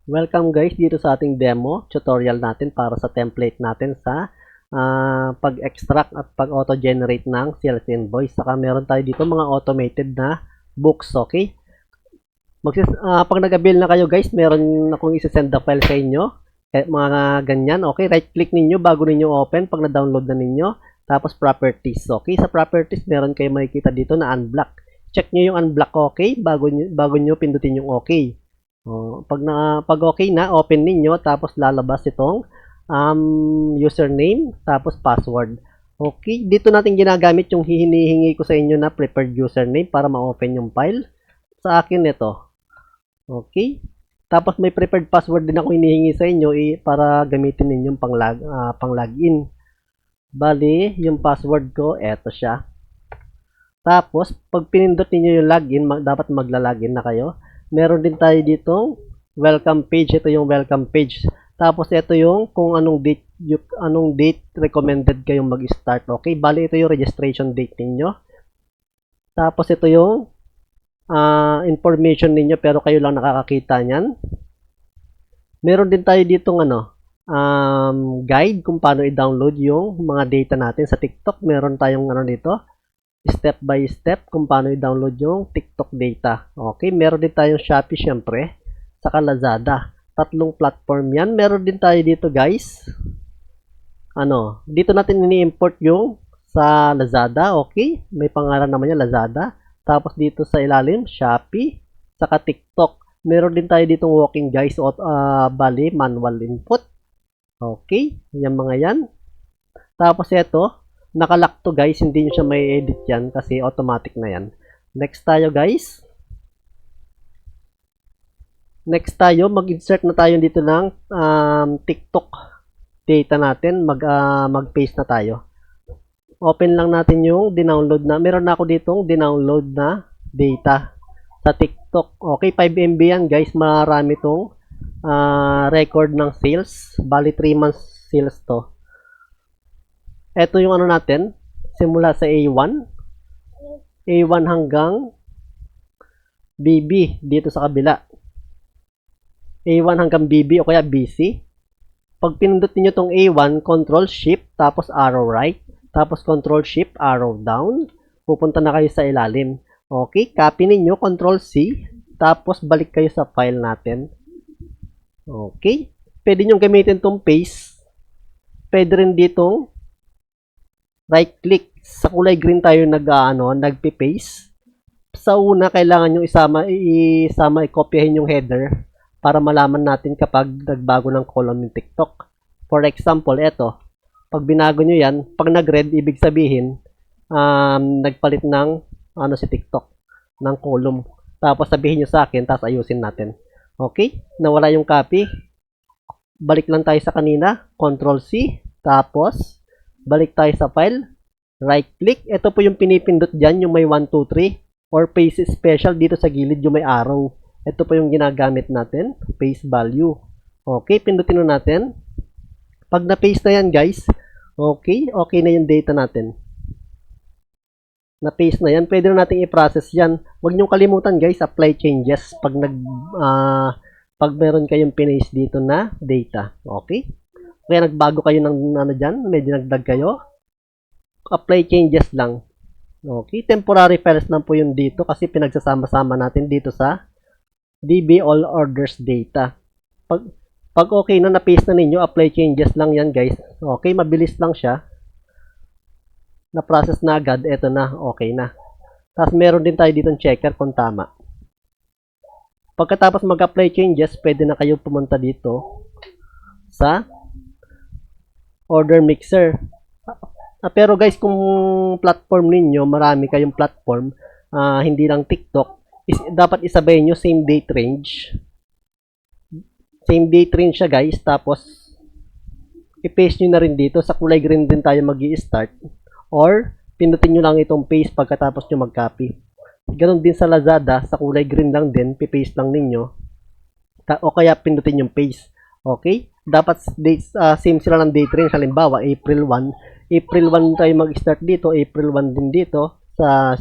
Welcome guys dito sa ating demo tutorial natin para sa template natin sa pag-extract at pag-auto-generate ng sales invoice. Saka meron tayo dito mga automated na books, okay? Pag nag-avail na kayo guys, meron akong isi-send na file sa inyo. Mga ganyan, okay? Right-click ninyo bago ninyo open pag na-download na ninyo. Tapos properties, okay? Sa properties, meron kayo makikita dito na unblock. Check nyo yung unblock, okay? Bago nyo pindutin yung okay. Pag okay na, open ninyo tapos lalabas itong username tapos password. Okay, dito natin ginagamit yung hinihingi ko sa inyo na preferred username para ma-open yung file. Sa akin ito. Okay? Tapos may preferred password din ako hinihingi sa inyo para gamitin ninyong pang-login. Bali, yung password ko, eto siya. Tapos, pag pinindot niyo yung login, dapat magla-login na kayo. Meron din tayo ditong welcome page. Ito yung welcome page. Tapos ito yung kung anong date recommended kayong mag-start. Okay, bali ito yung registration date ninyo. Tapos ito yung information ninyo pero kayo lang nakakakita niyan. Meron din tayo ditong guide kung paano i-download yung mga data natin sa TikTok. Meron tayong dito, step by step kung paano i-download yung TikTok data. Okay, meron din tayong Shopee syempre, saka Lazada. Tatlong platform yan. Meron din tayo dito guys. Dito natin ini-import yung sa Lazada. Okay, may pangalan naman yan, Lazada. Tapos dito sa ilalim, Shopee, saka TikTok. Meron din tayo ditong walking guys, bali, manual input. Okay, yan mga yan. Tapos ito, nakalock to guys, hindi nyo siya may edit yan kasi automatic na yan. Next tayo guys. Next tayo, mag-insert na tayo dito ng TikTok data natin. Mag-paste na tayo. Open lang natin yung dinownload na. Meron na ako ditong dinownload na data sa TikTok. Okay, 5 MB yan guys. Marami tong record ng sales. Bali 3 months sales to. Ito yung natin, simula sa A1 hanggang BB dito sa kabila. A1 hanggang BB o kaya BC. Pag pinindot niyo tong A1, Control Shift tapos arrow right, tapos Control Shift arrow down, pupunta na kayo sa ilalim. Okay, copy niyo, Control C, tapos balik kayo sa file natin. Okay, pwede niyo gamitin tong paste. Pwede rin ditong right click. Sa kulay green tayo nagpi-paste. Sa una, kailangan nyo i-copyahin yung header para malaman natin kapag nagbago ng column yung TikTok. For example, ito. Pag binago nyo yan, pag nag-red, ibig sabihin, nagpalit ng si TikTok, ng column. Tapos sabihin nyo sa akin, tapos ayusin natin. Okay? Nawala yung copy. Balik lang tayo sa kanina. Control C. Tapos, balik tayo sa file, right click, ito po yung pinipindot dyan, yung may 1, 2, 3, or paste special dito sa gilid yung may arrow. Ito po yung ginagamit natin, paste value. Okay, pindutin na natin. Pag na-paste na yan guys, okay na yung data natin. Na-paste na yan, pwede na natin i-process yan. Huwag nyo kalimutan guys, apply changes pag meron kayong pinaste dito na data. Okay? Kaya nagbago kayo ng dyan, medyo nagdag kayo, apply changes lang. Okay, temporary files lang po yun dito kasi pinagsasama-sama natin dito sa DB All Orders Data. Pag okay na, na-paste na ninyo, apply changes lang yan guys. Okay, mabilis lang siya. Na-process na agad, eto na, okay na. Tapos meron din tayo dito checker kung tama. Pagkatapos mag-apply changes, pwede na kayo pumunta dito sa order mixer. Pero guys, kung platform ninyo, marami kayong platform, hindi lang TikTok, dapat isabay nyo same date range. Same date range siya guys, tapos i-paste nyo na rin dito. Sa kulay green din tayo mag-i-start. Or, pindutin nyo lang itong paste pagkatapos nyo mag-copy. Ganon din sa Lazada, sa kulay green lang din, pipaste lang ninyo. O kaya pindutin yung paste. Okay? Dapat dates, same sila ng date range. Halimbawa, April 1. April 1 tayo mag-start dito. April 1 din dito sa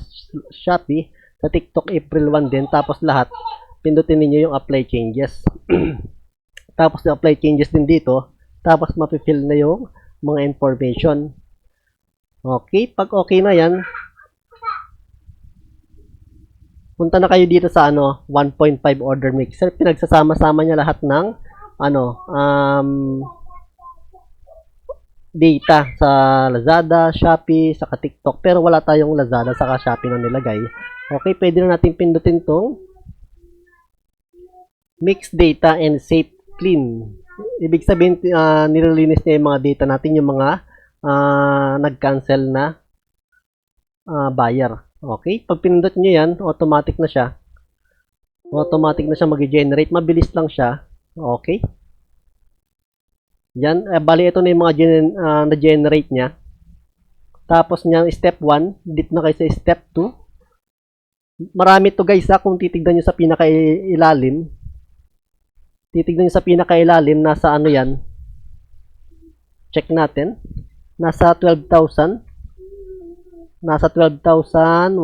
Shopee. Sa TikTok, April 1 din. Tapos lahat, pindutin niyo yung apply changes. Tapos apply changes din dito. Tapos mapifill na yung mga information. Okay, pag okay na yan, punta na kayo dito sa 1.5 order mixer. Pinagsasama-sama niya lahat ng data sa Lazada, Shopee, saka TikTok. Pero wala tayong Lazada saka Shopee na nilagay. Okay, pwede na natin pindutin tong mix data and save clean. Ibig sabihin, nililinis niya yung mga data natin, yung mga nag-cancel na buyer. Okay, pag pinindot nyo yan, automatic na siya. Automatic na siya mag-generate. Mabilis lang siya. Okay. Yan, bali ito na yung mga na-generate niya. Tapos niya, step 1, dito na kayo sa step 2. Marami to guys kung titignan nyo sa pinakailalim. Titignan nyo sa pinakailalim, nasa ano yan. Check natin. Nasa 12,000. Nasa 12,145.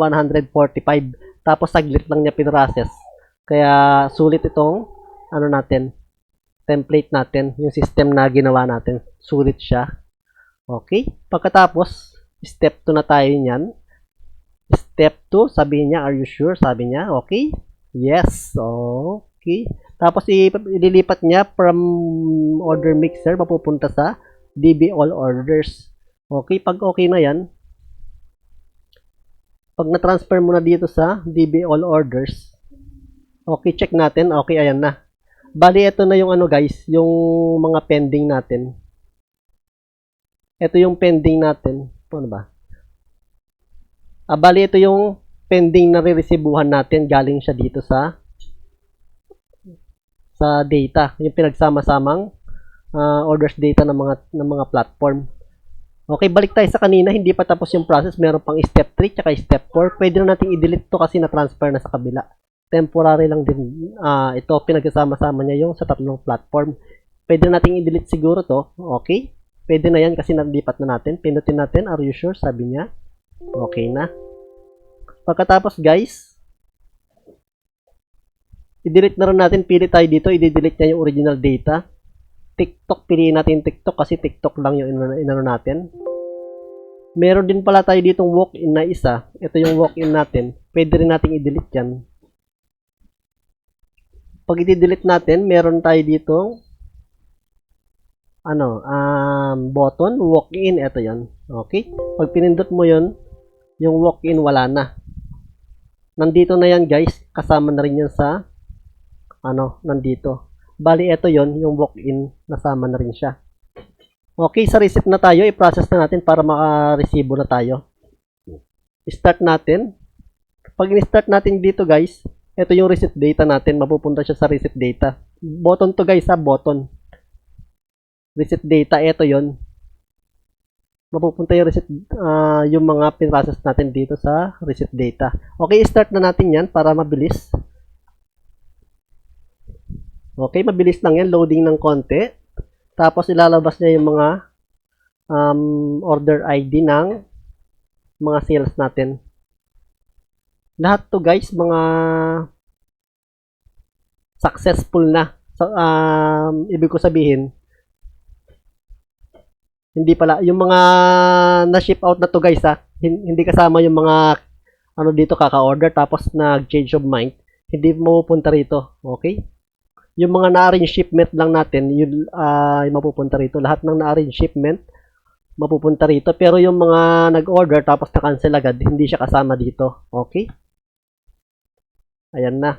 Tapos saglit lang niya pinrocess. Kaya sulit itong natin, template natin, yung system na ginawa natin. Sulit siya. Okay? Pagkatapos, step 2 na tayo niyan. Step 2, sabi niya, are you sure? Sabi niya, okay? Yes. Okay. Tapos ililipat niya from order mixer, mapupunta sa DB all orders. Okay, pag okay na yan, pag na-transfer mo na dito sa DB all orders, okay, check natin. Okay, ayan na. Bali, ito na yung guys, yung mga pending natin. Ito yung pending natin. Ano ba? Bali, ito yung pending na re-receivehan natin. Galing siya dito sa data. Yung pinagsama-samang orders data ng mga platform. Okay, balik tayo sa kanina. Hindi pa tapos yung process. Meron pang step 3 tsaka step 4. Pwede na natin i-delete to kasi na-transfer na sa kabila. Temporary lang din. Ito, pinagsama-sama niya yung sa tatlong platform. Pwede na natin i-delete siguro to. Okay. Pwede na yan kasi nalipat na natin. Pindutin natin. Are you sure? Sabi niya. Okay na. Pagkatapos guys, i-delete na rin natin. Pili tayo dito. I-delete niya yung original data. TikTok, piliin natin TikTok kasi TikTok lang yung inano natin. Meron din pala tayo ditong walk-in na isa. Ito yung walk-in natin. Pwede rin natin i-delete yan. Pag i-delete natin, meron tayo ditong button, walk-in. Ito yan. Okay? Pag pinindot mo yon, yung walk-in wala na. Nandito na yan guys. Kasama na rin yan sa nandito. Bali, ito yon, yung walk-in, nasama na rin siya. Okay, sa receipt na tayo, i-process na natin para maka-resibo na tayo. Start natin. Pag in-start natin dito guys, ito yung receipt data natin, mapupunta siya sa receipt data. Button to guys, button. Receipt data, ito yon. Mapupunta yung receipt, yung mga pin-process natin dito sa receipt data. Okay, start na natin yan para mabilis. Okay, mabilis lang yan. Loading ng konti. Tapos, ilalabas niya yung mga order ID ng mga sales natin. Lahat to guys, mga successful na. So, ibig ko sabihin, hindi pala. Yung mga na-ship out na to guys, hindi kasama yung mga dito kaka-order tapos nag-change of mind. Hindi mapupunta rito. Okay? Yung mga na-arrange shipment lang natin, yun mapupunta rito. Lahat ng na-arrange shipment, mapupunta rito. Pero yung mga nag-order tapos na-cancel agad, hindi siya kasama dito. Okay? Ayan na.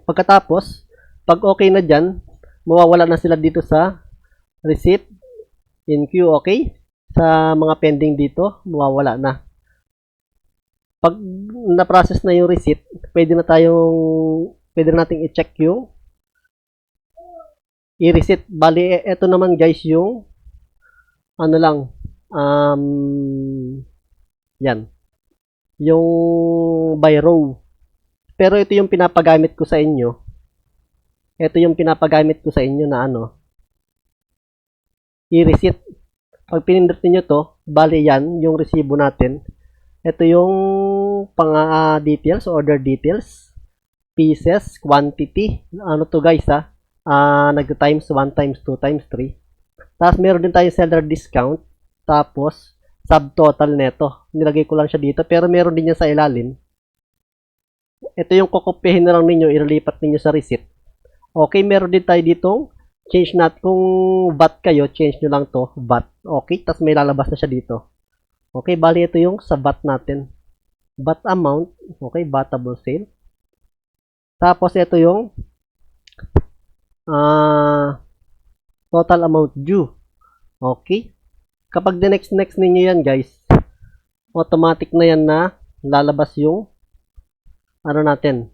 Pagkatapos, pag okay na dyan, mawawala na sila dito sa receipt in queue. Okay? Sa mga pending dito, mawawala na. Pag na-process na yung receipt, pwede na nating i-check yung i-reset. Bali, ito naman guys yung yan. Yung by row. Pero ito yung pinapagamit ko sa inyo. Ito yung pinapagamit ko sa inyo na i-reset. Pag pinindot niyo to, bali yan, yung resibo natin. Ito yung details, order details, pieces, quantity. To guys nag-times 1, times 2, times 3. Tapos meron din tayong seller discount. Tapos subtotal neto. Nilagay ko lang siya dito pero meron din yan sa ilalim. Ito yung kokopyahin na lang ninyo, ililipat ninyo sa receipt. Okay, meron din tayo ditong change nat. Kung VAT kayo, change nyo lang to, VAT. Okay, tapos may lalabas na siya dito. Okay, bali ito yung sa VAT natin. VAT amount, okay, vatable sale. Tapos ito yung total amount due. Okay. Kapag next ninyo yan guys, automatic na yan na lalabas yung ano natin,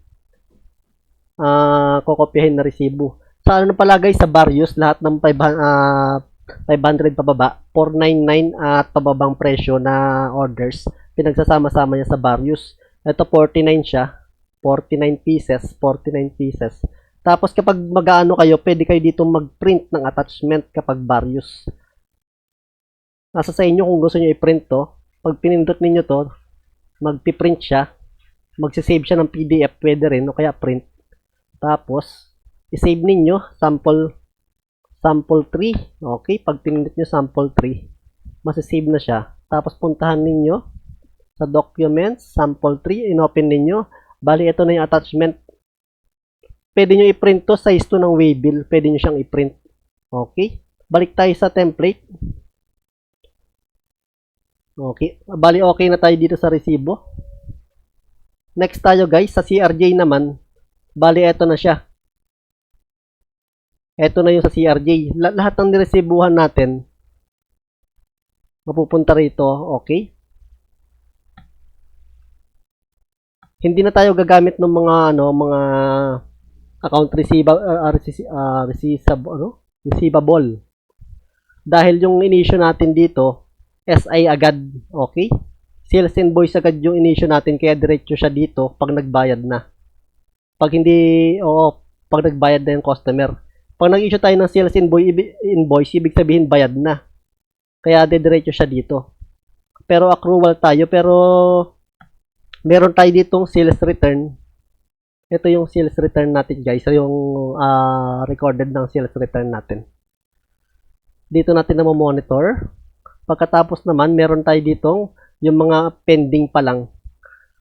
kokopyahin na resibo. Sa ano pala guys, sa various, lahat ng 500 pababa, 499 at pababang presyo na orders, pinagsasama-sama niya sa various. Ito 49 siya, 49 pieces, 49 pieces. Tapos kapag mag-aano kayo, pwede kayo dito mag-print ng attachment kapag various. Nasa sa inyo kung gusto niyo i-print to. Pag pinindot niyo to, magpi-print siya. Magsisave siya ng PDF, pwede rin, o kaya print. Tapos, i-save ninyo, sample 3. Okay, pag pinindot nyo sample 3, masisave na siya. Tapos, puntahan ninyo sa documents, sample 3, inopen ninyo. Bali, ito na yung attachment. Pwede nyo i-print to, size to ng waybill. Pwede nyo siyang i-print. Okay, balik tayo sa template. Okay, bali okay na tayo dito sa resibo. Next tayo guys, sa CRJ naman, bali eto na siya. Eto na yung sa CRJ. Lahat ng niresibuhan natin, mapupunta rito, okay? Hindi na tayo gagamit ng mga mga account receivable. Dahil yung in-issue natin dito, SI agad, okay? Sales invoice agad yung in-issue natin, kaya diretso siya dito pag nagbayad na. Pag hindi, pag nagbayad na yung customer. Pag nag-issue tayo ng sales invoice, ibig sabihin bayad na. Kaya diretso siya dito. Pero accrual tayo, pero meron tayo ditong sales return. Ito yung sales return natin guys, yung recorded ng sales return natin. Dito natin na monitor. Pagkatapos naman, meron tayo ditong yung mga pending pa lang.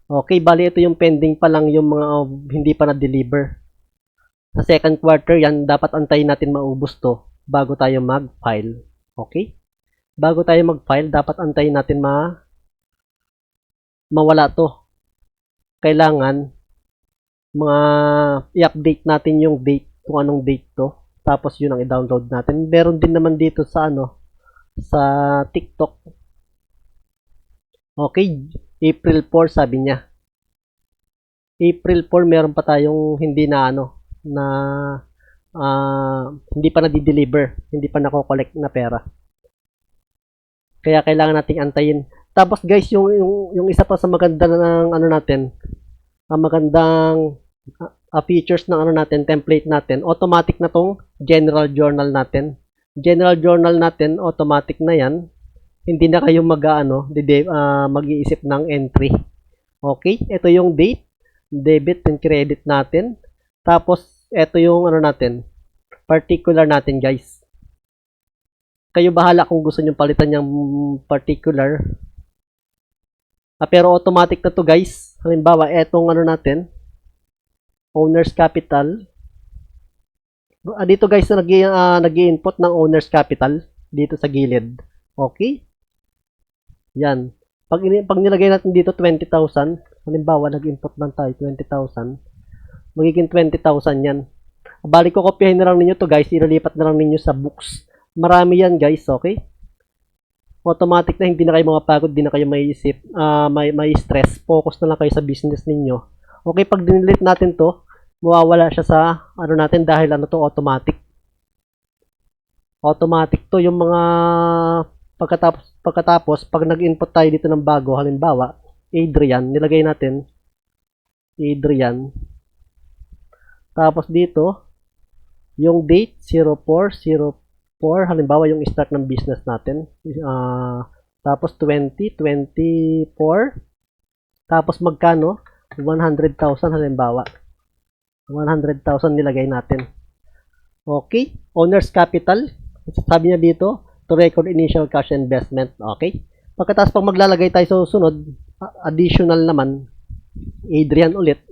Okay, bali ito yung pending pa lang, yung mga hindi pa na-deliver. Sa second quarter yan, dapat antayin natin maubos to bago tayo mag-file. Okay? Bago tayo mag-file, dapat antayin natin mawala to. Kailangan i-update natin yung date, kung anong date to. Tapos yun ang i-download natin. Meron din naman dito sa sa TikTok. Okay, April 4 sabi niya. April 4 meron pa tayong hindi na hindi pa na-deliver, hindi pa nako-collect na pera. Kaya kailangan nating antayin. Tapos guys, yung isa pa sa maganda ng natin, ang magandang features ng natin, template natin, automatic na tong general journal natin. General journal natin, automatic na yan. Hindi na kayo mag-iisip ng entry. Okay, ito yung date, debit and credit natin. Tapos, ito yung natin, particular natin guys. Kayo bahala kung gusto nyo palitan yung particular. Pero automatic na to guys. Halimbawa, etong natin, owner's capital. Dito guys, nag-i-input ng owner's capital dito sa gilid. Okay? Yan. Pag nilagay natin dito 20,000, halimbawa nag-input lang tayo 20,000, magiging 20,000 yan. Balik ko kopyahin na lang ninyo to guys, ililipat na lang ninyo sa books. Marami yan guys, okay? Automatic na, hindi na kayo mapagod, hindi na kayo maiisip, may stress. Focus na lang kayo sa business ninyo. Okay, pag dinelete natin to, mawawala siya sa natin dahil to, automatic. Automatic to yung mga pagkatapos pag nag-input tayo dito ng bago, halimbawa Adrian, nilagay natin Adrian. Tapos dito yung date 0404, halimbawa yung start ng business natin. Tapos 2024. Tapos magkano? 100,000 halimbawa. 100,000 nilagay natin. Okay? Owner's capital. Sabi niya dito, to record initial cash investment. Okay? Pagkatapos pag maglalagay tayo sa susunod, additional naman, Adrian ulit.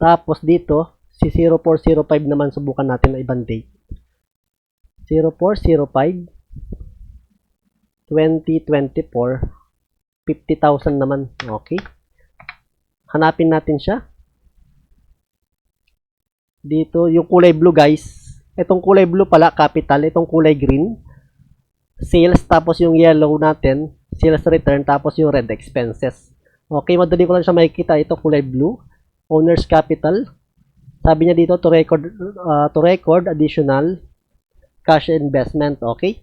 Tapos dito, si 0405 naman subukan natin na ibang date. 0405 2024 50,000 naman. Okay. Hanapin natin siya. Dito, yung kulay blue guys. Itong kulay blue pala, capital. Itong kulay green, sales. Tapos yung yellow natin, sales return. Tapos yung red, expenses. Okay, madali ko lang siya makikita. Ito, kulay blue. Owner's capital. Sabi niya dito, to record additional cash investment. Okay.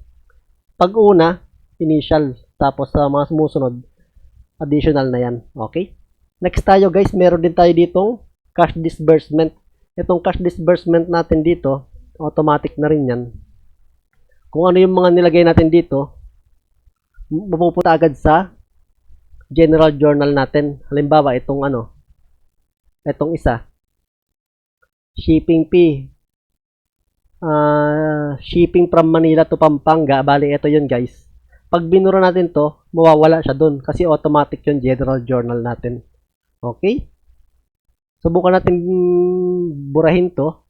Pag una, initial. Tapos sa mga sumusunod, additional na yan. Okay. Next tayo guys, meron din tayo ditong cash disbursement. Itong cash disbursement natin dito, automatic na rin yan. Kung ano yung mga nilagay natin dito, mapupunta agad sa general journal natin. Halimbawa, itong itong isa. Shipping fee. Shipping from Manila to Pampanga. Bali, ito yun guys. Pag binura natin to, mawawala siya dun kasi automatic yung general journal natin. Okay? Subukan natin burahin to.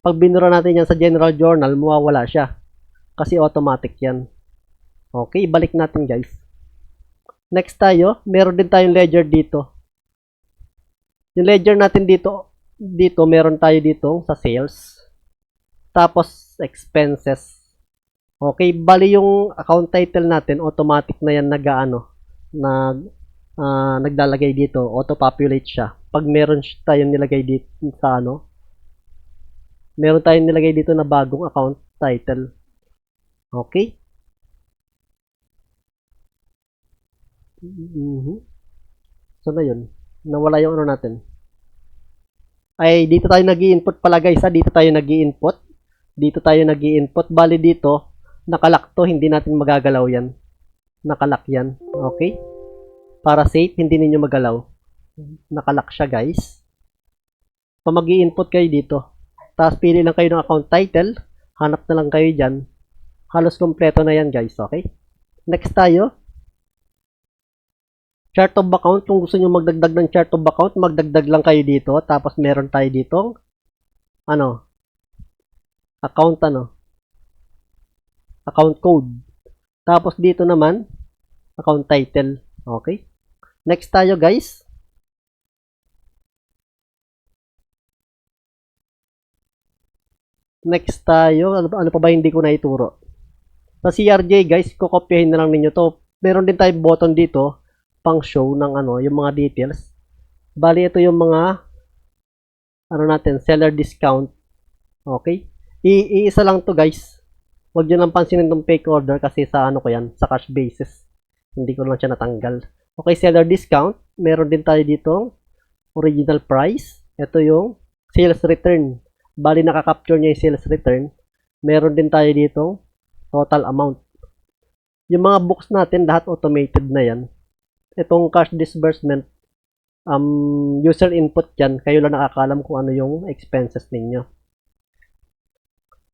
Pag binura natin yan sa general journal, mawawala siya kasi automatic yan. Okay, balik natin guys. Next tayo, meron din tayong ledger dito. Yung ledger natin dito meron tayo dito sa sales. Tapos expenses. Okay, bali yung account title natin, automatic na yan naglalagay dito, auto-populate siya. Pag meron tayong nilagay dito sa meron tayong nilagay dito na bagong account title. Okay? So na yun. Nawala yung natin. Ay, dito tayo nag-i-input pala guys ha. Dito tayo nag-i-input. Bali dito, nakalock to, hindi natin magagalaw yan. Nakalock yan. Okay? Para safe, hindi ninyo magalaw. Nakalock siya guys. Pa mag-i-input kayo dito. Tapos pili lang kayo ng account title. Hanap na lang kayo dyan. Halos kompleto na yan guys. Okay? Next tayo. Chart of account. Kung gusto nyo magdagdag ng chart of account, magdagdag lang kayo dito. Tapos meron tayo dito. Account code. Tapos dito naman, account title. Okay? Next tayo guys. Next tayo, ano pa ba hindi ko naituro? Sa CRJ guys, kukopyahin na lang ninyo to. Meron din tayong button dito, pang show ng yung mga details. Bali ito yung mga seller discount. Okay? Iisa lang to guys. Huwag nyo lang pansinin itong fake order kasi sa sa cash basis. Hindi ko lang siya natanggal. Okay, seller discount. Meron din tayo dito original price. Ito yung sales return. Bali nakaka-capture niya yung sales return. Meron din tayo dito total amount. Yung mga books natin, lahat automated na yan. Itong cash disbursement, user input yan. Kayo lang nakakalam kung ano yung expenses ninyo.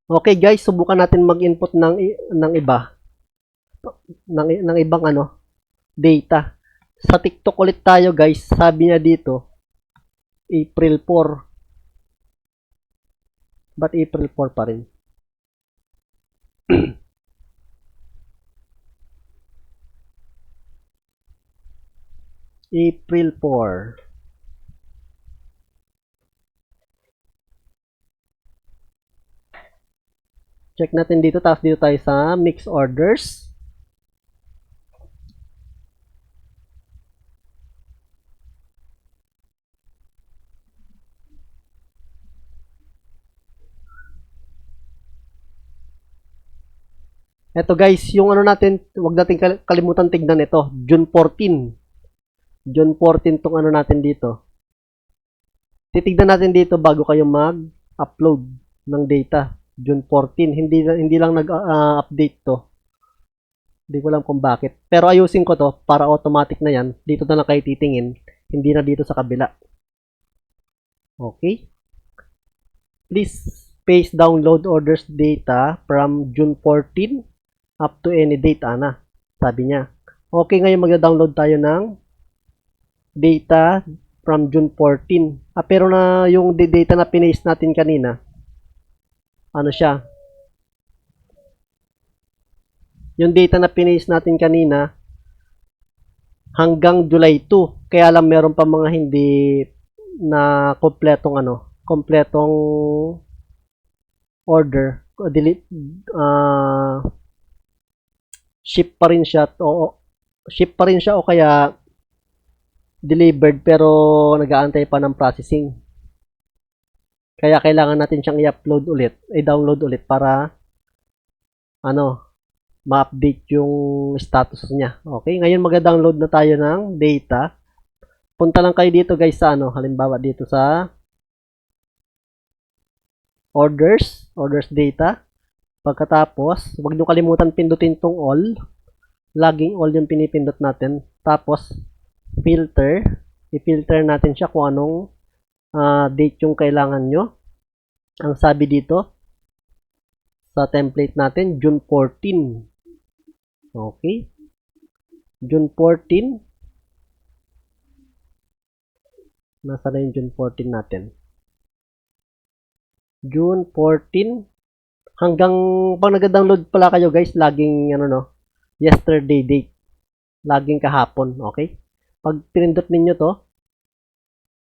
Okay guys, subukan natin mag-input ng iba. Ng ibang data. Sa TikTok ulit tayo guys. Sabi niya dito, April 4. But April 4 pa rin. April 4. Check natin dito. Tapos dito tayo sa mix orders. Ito guys, yung natin, wag natin kalimutan tignan ito. June 14. June 14 tong natin dito. Titignan natin dito bago kayo mag-upload ng data. June 14. Hindi lang nag-update to. Hindi ko alam kung bakit. Pero ayusin ko to para automatic na yan. Dito na lang kayo titingin. Hindi na dito sa kabila. Okay? Please paste download orders data from June 14 up to any date, Ana. Sabi niya. Okay, ngayon magda-download tayo ng data from June 14. Pero na yung data na pinaste natin kanina, ano siya? Yung data na pinaste natin kanina, hanggang July 2. Kaya lang meron pa mga hindi na kompletong order. Delete, ship pa rin siya o kaya delivered pero nag-aantay pa ng processing. Kaya kailangan natin siyang i-upload ulit, i-download ulit para ma-update yung status niya. Okay, ngayon mag-download na tayo ng data. Punta lang kayo dito guys sa halimbawa dito sa orders data. Pagkatapos, huwag nyo kalimutan pindutin tong all. Laging all yung pinipindot natin. Tapos, filter. I-filter natin siya kung anong date yung kailangan nyo. Ang sabi dito, sa template natin, June 14. Okay. June 14. Nasa na yung June 14 natin? June 14. Hanggang pag nag-download pala kayo guys, laging yesterday date. Laging kahapon, okay? Pag pinindot ninyo to,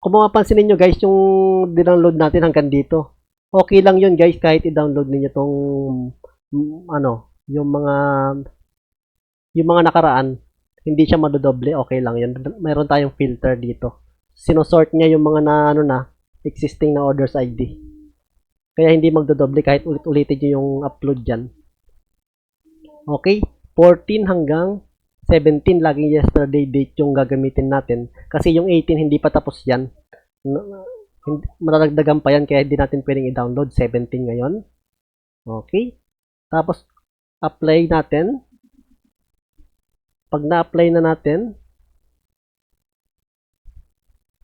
kung mapapansin ninyo guys, yung dindownload natin hanggang dito. Okay lang yun guys, kahit i-download ninyo tong yung mga nakaraan, hindi siya madodoble, okay lang yun. Meron tayong filter dito. Sinosort niya yung mga existing na orders ID. Kaya hindi magdodoble kahit ulit-ulitin nyo yung upload dyan. Okay, 14 hanggang 17, laging yesterday date yung gagamitin natin. Kasi yung 18, hindi pa tapos yan. Matatagdagan pa yan, kaya hindi natin pwedeng i-download. 17 ngayon. Okay. Tapos, apply natin. Pag na-apply na natin,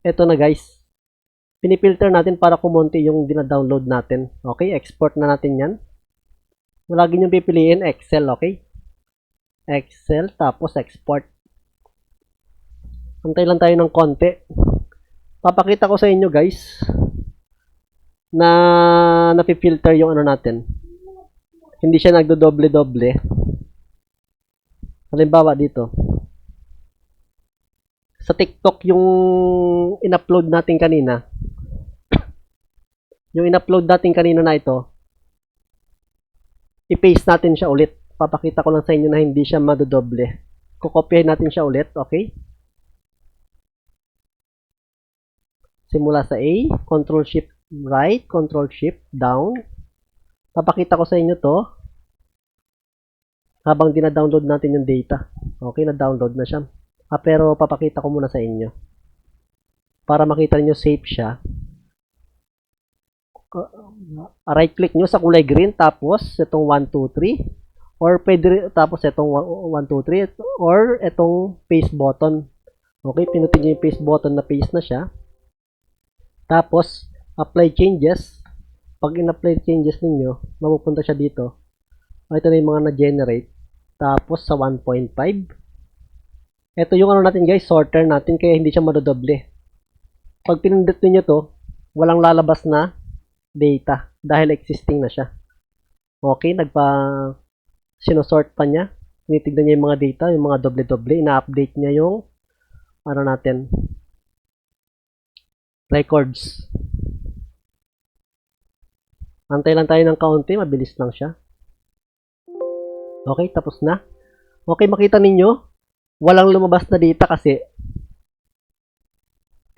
eto na guys. Pinipilter natin para kumonti yung dina-download natin. Okay, export na natin yan. Lagi nyo pipiliin Excel, okay? Excel, tapos export. Antay lang tayo ng konti. Papakita ko sa inyo guys na napipilter yung natin. Hindi siya nagdo-doble-doble. Halimbawa dito. Sa TikTok yung in-upload natin kanina. Yung in-upload natin kanina na ito, i-paste natin siya ulit. Papakita ko lang sa inyo na hindi siya madodoble. Kukopyahin natin siya ulit, okay? Simula sa A, Control-Shift right, Control-Shift down. Papakita ko sa inyo to habang dina-download natin yung data. Okay, na-download na siya. Pero papakita ko muna sa inyo. Para makita niyo safe siya. Right click nyo sa kulay green, tapos itong 1, 2, 3, or pwede, tapos itong 1, 2, 3, or itong paste button. Okay, pinutin nyo yung paste button na paste na siya. Tapos, apply changes. Pag in-apply changes ninyo, mapupunta siya dito. Ito na yung mga na-generate. Tapos, sa 1.5. Ito yung natin guys, sorter natin, kaya hindi siya madodoble. Pag pinindot niyo to, walang lalabas na data dahil existing na siya. Okay, sinosort pa niya. Tinitignan niya yung mga data, yung mga doble-doble, ina-update niya yung natin, records. Antay lang tayo ng kaunti, mabilis lang siya. Okay, tapos na. Okay, makita ninyo, walang lumabas na data kasi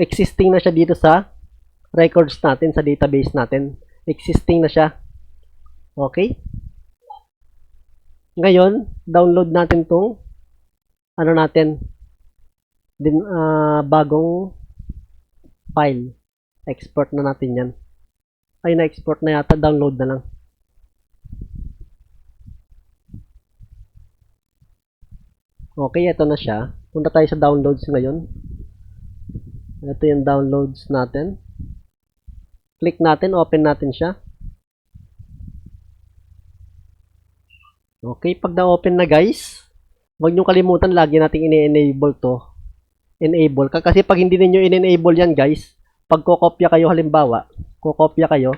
existing na siya dito sa records natin, sa database natin. Existing na siya. Okay? Ngayon, download natin tong bagong file. Export na natin yan. Ay, na-export na yata. Download na lang. Okay, ito na siya. Punta tayo sa downloads ngayon. Ito yung downloads natin. Click natin, open natin siya. Okay, pag na-open na guys, huwag nyo kalimutan lagi nating ini-enable to. Enable ka. Kasi pag hindi ninyo in-enable yan guys, pag kokopya kayo halimbawa, kokopya kayo,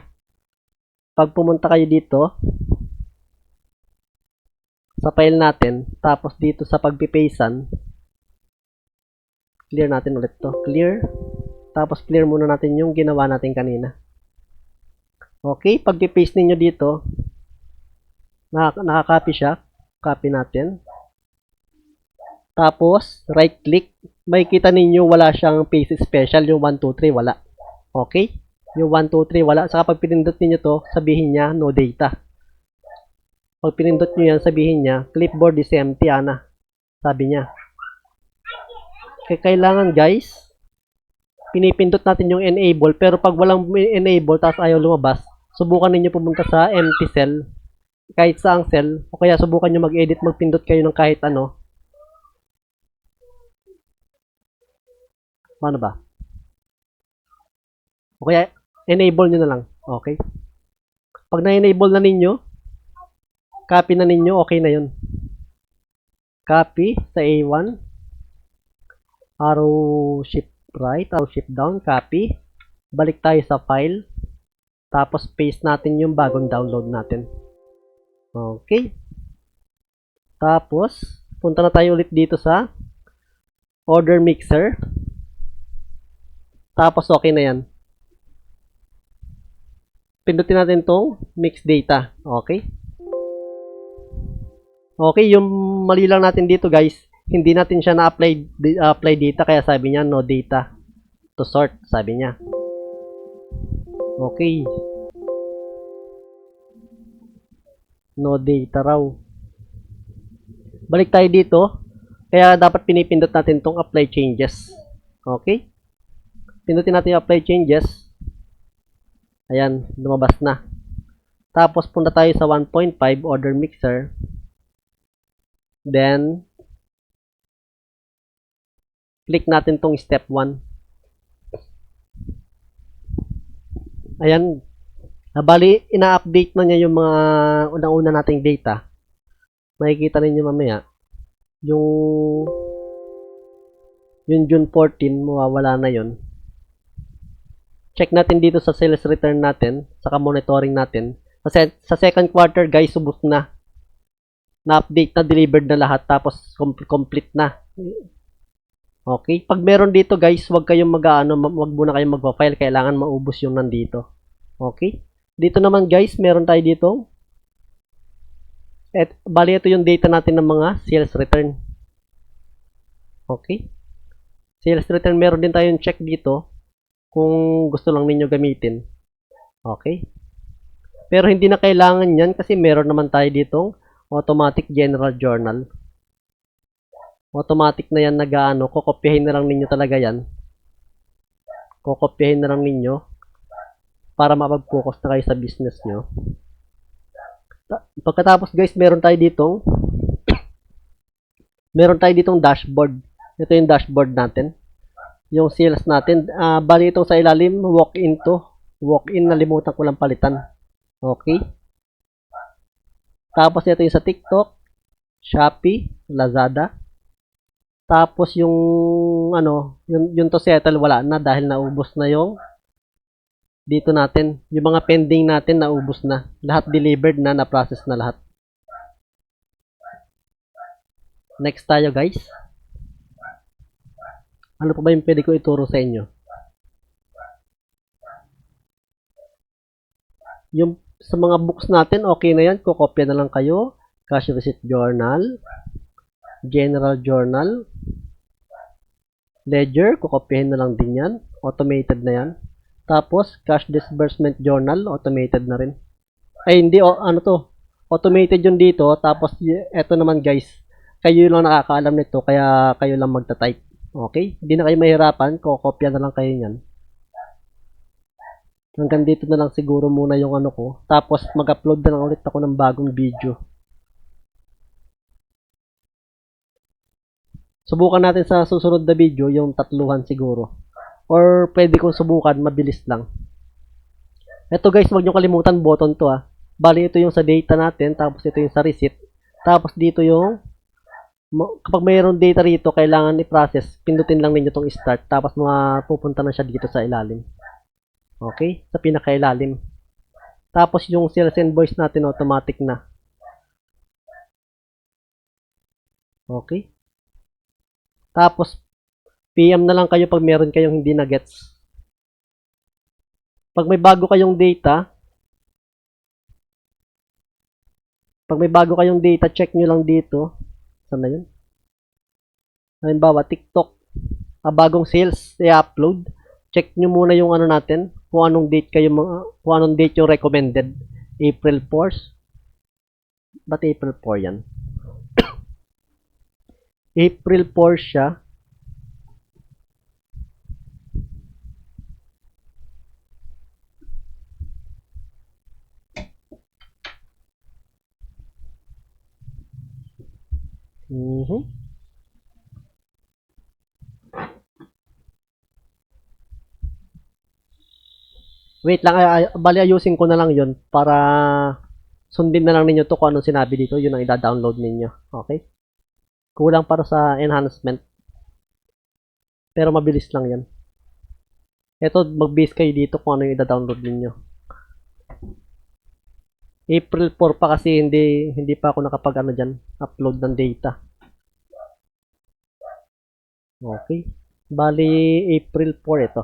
pag pumunta kayo dito, sa file natin, tapos dito sa pagpipastean, clear natin ulit to. Clear. Tapos clear muna natin yung ginawa natin kanina. Okay, pag-paste ninyo dito, nakaka-copy siya. Copy natin. Tapos, right click. Makikita ninyo wala siyang paste special. Yung 1, 2, 3, wala. Okay? Yung 1, 2, 3, wala. Saka pag pinindot ninyo to, sabihin niya, no data. Pag pinindot nyo yan, sabihin niya, clipboard is empty, Ana. Sabi niya. Kaya kailangan, guys, pinipindot natin yung enable. Pero pag walang enable, tapos ayaw lumabas, subukan ninyo pumunta sa empty cell. Kahit saang cell. O kaya subukan nyo mag-edit, magpindot kayo ng kahit ano. Paano ba? O kaya, enable nyo na lang. Okay? Pag na-enable na ninyo, copy na ninyo, okay na yun. Copy sa A1. Arrow shift right, arrow shift down, copy. Balik tayo sa file. Tapos paste natin yung bagong download natin. Okay. Tapos, punta na tayo ulit dito sa order mixer. Tapos okay na yan. Pindutin natin itong mix data. Okay. Okay, yung mali lang natin dito guys, hindi natin siya na-apply data, kaya sabi niya no data to sort, sabi niya. Okay. No data raw. Balik tayo dito. Kaya dapat pinipindot natin itong apply changes. Okay. Pindutin natin yung apply changes. Ayan, lumabas na. Tapos punta tayo sa 1.5 order mixer. Then, click natin tong step 1. Ayan. Bali, ina-update na niya yung mga unang-una nating data. Makikita ninyo mamaya. Yung June 14, mawawala na yon. Check natin dito sa sales return natin, saka monitoring natin. Kasi sa second quarter, guys, subos na. Na-update na, delivered na lahat, tapos complete na. Okay? Pag meron dito, guys, wag kayong wag muna kayong magpa-file, kailangan maubos yung nandito. Okay? Dito naman, guys, meron tayo dito. Bali, ito yung data natin ng mga sales return. Okay? Sales return, meron din tayong check dito kung gusto lang ninyo gamitin. Okay? Pero hindi na kailangan yan kasi meron naman tayo ditong automatic general journal. Automatic na yan nag-aano, kokopyahin na lang ninyo talaga yan. Kokopyahin na lang ninyo para mapag-focus na kayo sa business nyo. Pagkatapos guys, meron tayo ditong dashboard. Ito yung dashboard natin. Yung sales natin. Bali itong sa ilalim, walk-in to. Walk-in, nalimutan ko lang palitan. Okay. Tapos ito yung sa TikTok, Shopee, Lazada. Tapos yung yung to settle wala na dahil naubos na yung dito natin. Yung mga pending natin naubos na. Lahat delivered na, na-process na lahat. Next tayo guys. Ano pa ba yung pwede ko ituro sa inyo? Yung sa mga books natin, okay na yan. Kukopya na lang kayo. Cash receipt journal. General journal. Ledger, kukopyahin na lang din yan. Automated na yan. Tapos, cash disbursement journal, automated na rin. Ay, hindi, ano to? Automated yun dito. Tapos, eto naman guys. Kayo lang nakakaalam nito, kaya kayo lang magta-type. Okay? Hindi na kayo mahirapan. Kukopya na lang kayo yan. Hanggang dito na lang siguro muna yung ano ko. Tapos, mag-upload na lang ulit ako ng bagong video. Subukan natin sa susunod na video yung tatluhan siguro. Or pwede kong subukan, mabilis lang. Ito guys, wag nyo kalimutan button to ah. Bali ito yung sa data natin, tapos ito yung sa receipt. Tapos dito yung kapag mayroong data rito, kailangan i-process, pindutin lang ninyo tong start, tapos pupunta na siya dito sa ilalim. Okay? Sa pinakailalim. Tapos yung sales invoice natin automatic na. Okay? Tapos PM na lang kayo pag meron kayong hindi na gets. Pag may bago kayong data, check nyo lang dito. Saan na yun? Halimbawa, TikTok. Bagong sales, i-upload. Check nyo muna yung ano natin, kung anong date yung recommended. April 4. Ba't April 4 yan? April 4 siya. Wait lang, bali ayusin ko na lang yun para sundin na lang ninyo to kung anong sinabi dito, yun ang i-download ninyo. Okay? Kulang para sa enhancement. Pero mabilis lang yan. Ito, mag-base kayo dito kung ano yung i-download ninyo. April 4 pa kasi hindi pa ako nakapag upload ng data. Okay. Bali, April 4 ito.